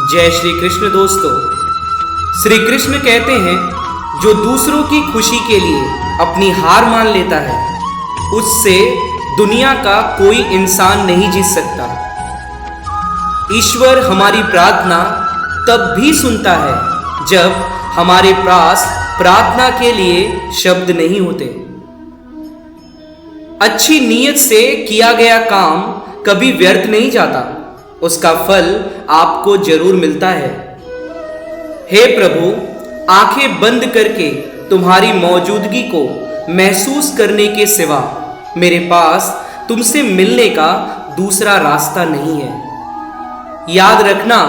जय श्री कृष्ण दोस्तों। श्री कृष्ण कहते हैं, जो दूसरों की खुशी के लिए अपनी हार मान लेता है, उससे दुनिया का कोई इंसान नहीं जीत सकता। ईश्वर हमारी प्रार्थना तब भी सुनता है जब हमारे पास प्रार्थना के लिए शब्द नहीं होते। अच्छी नीयत से किया गया काम कभी व्यर्थ नहीं जाता, उसका फल आपको जरूर मिलता है। हे प्रभु, आंखें बंद करके तुम्हारी मौजूदगी को महसूस करने के सिवा मेरे पास तुमसे मिलने का दूसरा रास्ता नहीं है। याद रखना,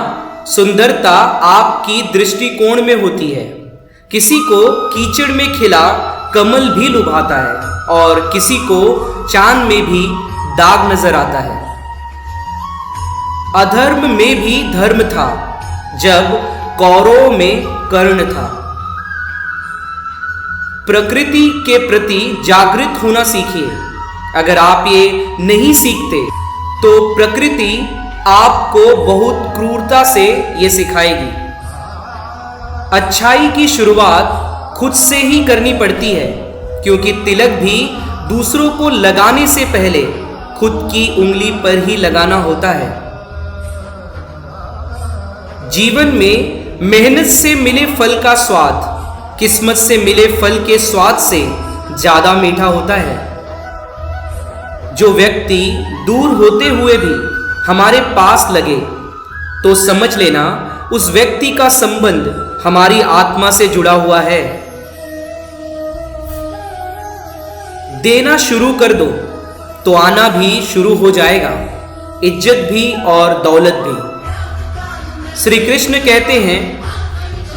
सुंदरता आपकी दृष्टिकोण में होती है। किसी को कीचड़ में खिला कमल भी लुभाता है और किसी को चांद में भी दाग नजर आता है। अधर्म में भी धर्म था जब कौरवों में कर्ण था। प्रकृति के प्रति जागृत होना सीखिए। अगर आप ये नहीं सीखते तो प्रकृति आपको बहुत क्रूरता से ये सिखाएगी। अच्छाई की शुरुआत खुद से ही करनी पड़ती है, क्योंकि तिलक भी दूसरों को लगाने से पहले खुद की उंगली पर ही लगाना होता है। जीवन में मेहनत से मिले फल का स्वाद किस्मत से मिले फल के स्वाद से ज्यादा मीठा होता है। जो व्यक्ति दूर होते हुए भी हमारे पास लगे तो समझ लेना उस व्यक्ति का संबंध हमारी आत्मा से जुड़ा हुआ है। देना शुरू कर दो तो आना भी शुरू हो जाएगा, इज्जत भी और दौलत भी। श्री कृष्ण कहते हैं,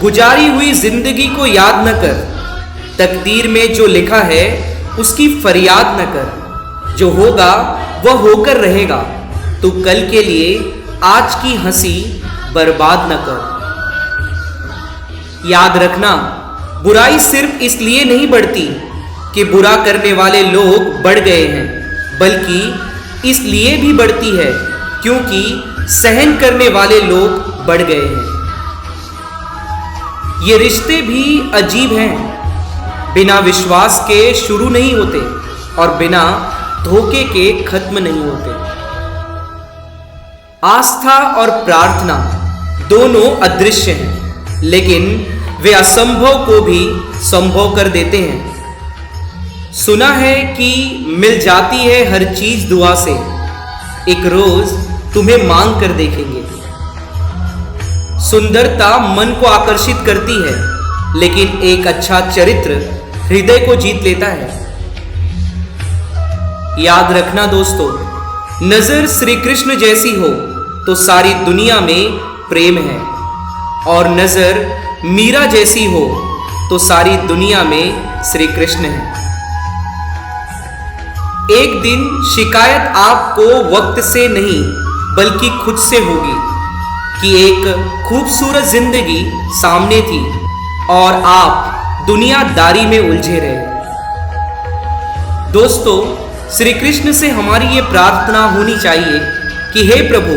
गुजारी हुई जिंदगी को याद न कर, तकदीर में जो लिखा है उसकी फरियाद न कर। जो होगा वह होकर रहेगा, तू कल के लिए आज की हंसी बर्बाद न कर। याद रखना, बुराई सिर्फ इसलिए नहीं बढ़ती कि बुरा करने वाले लोग बढ़ गए हैं, बल्कि इसलिए भी बढ़ती है क्योंकि सहन करने वाले लोग बढ़ गए हैं। ये रिश्ते भी अजीब हैं, बिना विश्वास के शुरू नहीं होते और बिना धोखे के खत्म नहीं होते। आस्था और प्रार्थना दोनों अदृश्य हैं, लेकिन वे असंभव को भी संभव कर देते हैं। सुना है कि मिल जाती है हर चीज दुआ से, एक रोज तुम्हें मांग कर देखेंगे। सुंदरता मन को आकर्षित करती है, लेकिन एक अच्छा चरित्र हृदय को जीत लेता है। याद रखना दोस्तों, नजर श्री कृष्ण जैसी हो तो सारी दुनिया में प्रेम है, और नजर मीरा जैसी हो तो सारी दुनिया में श्री कृष्ण है। एक दिन शिकायत आपको वक्त से नहीं बल्कि खुद से होगी कि एक खूबसूरत जिंदगी सामने थी और आप दुनियादारी में उलझे रहे। दोस्तों, श्री कृष्ण से हमारी ये प्रार्थना होनी चाहिए कि हे प्रभु,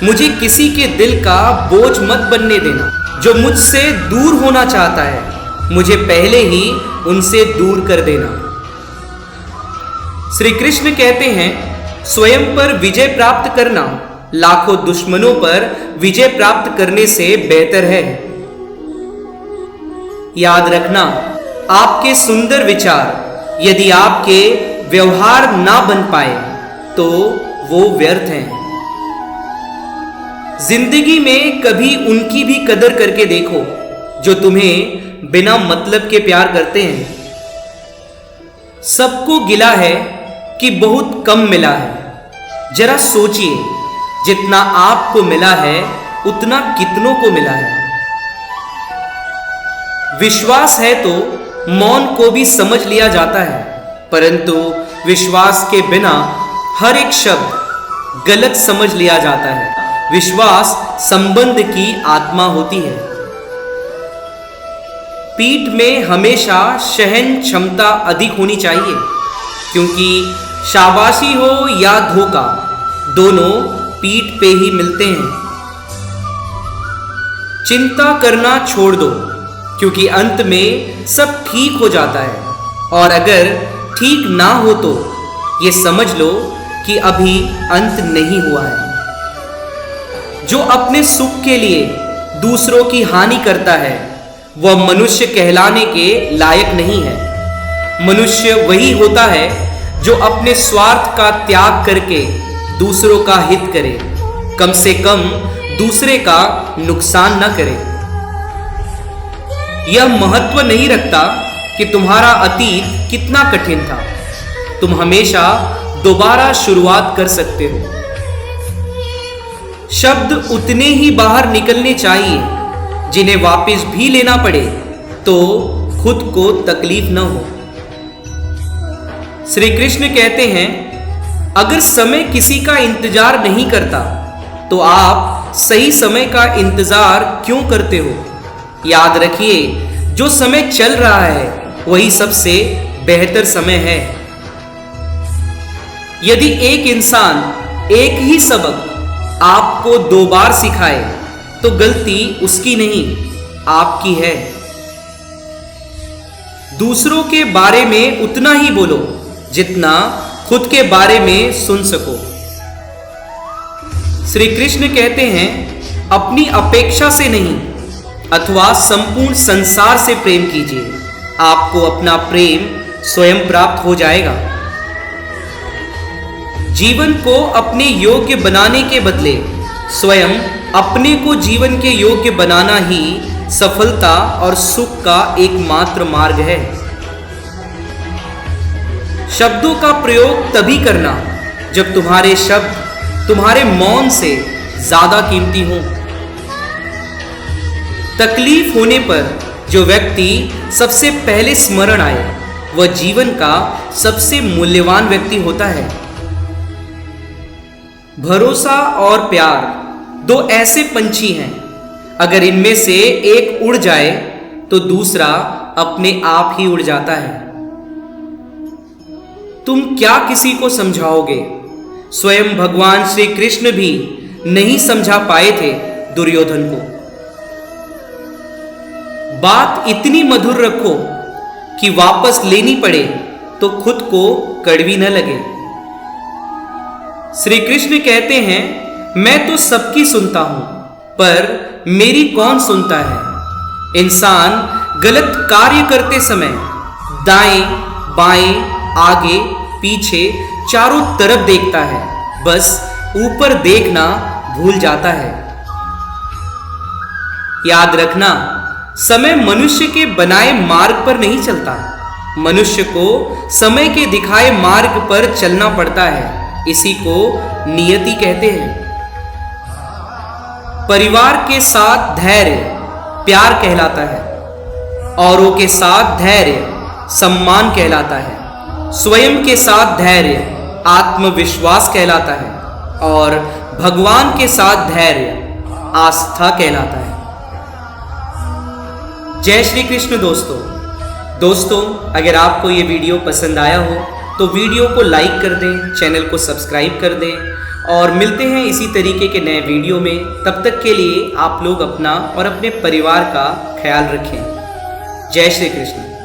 मुझे किसी के दिल का बोझ मत बनने देना। जो मुझसे दूर होना चाहता है, मुझे पहले ही उनसे दूर कर देना। श्री कृष्ण कहते हैं, स्वयं पर विजय प्राप्त करना लाखों दुश्मनों पर विजय प्राप्त करने से बेहतर है। याद रखना, आपके सुंदर विचार यदि आपके व्यवहार ना बन पाए तो वो व्यर्थ हैं। जिंदगी में कभी उनकी भी कदर करके देखो जो तुम्हें बिना मतलब के प्यार करते हैं। सबको गिला है कि बहुत कम मिला है। जरा सोचिए, जितना आपको मिला है उतना कितनों को मिला है। विश्वास है तो मौन को भी समझ लिया जाता है, परंतु विश्वास के बिना हर एक शब्द गलत समझ लिया जाता है। विश्वास संबंध की आत्मा होती है। पीठ में हमेशा सहन क्षमता अधिक होनी चाहिए, क्योंकि शाबाशी हो या धोखा, दोनों पीठ पे ही मिलते हैं। चिंता करना छोड़ दो, क्योंकि अंत में सब ठीक हो जाता है। और अगर ठीक ना हो तो ये समझ लो कि अभी अंत नहीं हुआ है। जो अपने सुख के लिए दूसरों की हानि करता है वह मनुष्य कहलाने के लायक नहीं है। मनुष्य वही होता है जो अपने स्वार्थ का त्याग करके दूसरों का हित करे, कम से कम दूसरे का नुकसान न करे। यह महत्व नहीं रखता कि तुम्हारा अतीत कितना कठिन था, तुम हमेशा दोबारा शुरुआत कर सकते हो। शब्द उतने ही बाहर निकलने चाहिए जिन्हें वापस भी लेना पड़े तो खुद को तकलीफ न हो। श्री कृष्ण कहते हैं, अगर समय किसी का इंतजार नहीं करता तो आप सही समय का इंतजार क्यों करते हो? याद रखिए, जो समय चल रहा है वही सबसे बेहतर समय है। यदि एक इंसान एक ही सबक आपको 2 बार सिखाए तो गलती उसकी नहीं, आपकी है। दूसरों के बारे में उतना ही बोलो जितना खुद के बारे में सुन सको। श्री कृष्ण कहते हैं, अपनी अपेक्षा से नहीं अथवा संपूर्ण संसार से प्रेम कीजिए, आपको अपना प्रेम स्वयं प्राप्त हो जाएगा। जीवन को अपने योग्य बनाने के बदले स्वयं अपने को जीवन के योग्य बनाना ही सफलता और सुख का एकमात्र मार्ग है। शब्दों का प्रयोग तभी करना जब तुम्हारे शब्द तुम्हारे मौन से ज्यादा कीमती हो। तकलीफ होने पर जो व्यक्ति सबसे पहले स्मरण आए वह जीवन का सबसे मूल्यवान व्यक्ति होता है। भरोसा और प्यार 2 ऐसे पंछी हैं, अगर इनमें से एक उड़ जाए तो दूसरा अपने आप ही उड़ जाता है। तुम क्या किसी को समझाओगे? स्वयं भगवान श्री कृष्ण भी नहीं समझा पाए थे दुर्योधन को। बात इतनी मधुर रखो कि वापस लेनी पड़े तो खुद को कड़वी न लगे। श्री कृष्ण कहते हैं, मैं तो सबकी सुनता हूं पर मेरी कौन सुनता है। इंसान गलत कार्य करते समय दाएं बाएं आगे पीछे चारों तरफ देखता है, बस ऊपर देखना भूल जाता है। याद रखना, समय मनुष्य के बनाए मार्ग पर नहीं चलता, मनुष्य को समय के दिखाए मार्ग पर चलना पड़ता है। इसी को नियति कहते हैं। परिवार के साथ धैर्य प्यार कहलाता है, औरों के साथ धैर्य सम्मान कहलाता है, स्वयं के साथ धैर्य आत्मविश्वास कहलाता है और भगवान के साथ धैर्य आस्था कहलाता है। जय श्री कृष्ण दोस्तों, अगर आपको ये वीडियो पसंद आया हो तो वीडियो को लाइक कर दें, चैनल को सब्सक्राइब कर दें और मिलते हैं इसी तरीके के नए वीडियो में। तब तक के लिए आप लोग अपना और अपने परिवार का ख्याल रखें। जय श्री कृष्ण।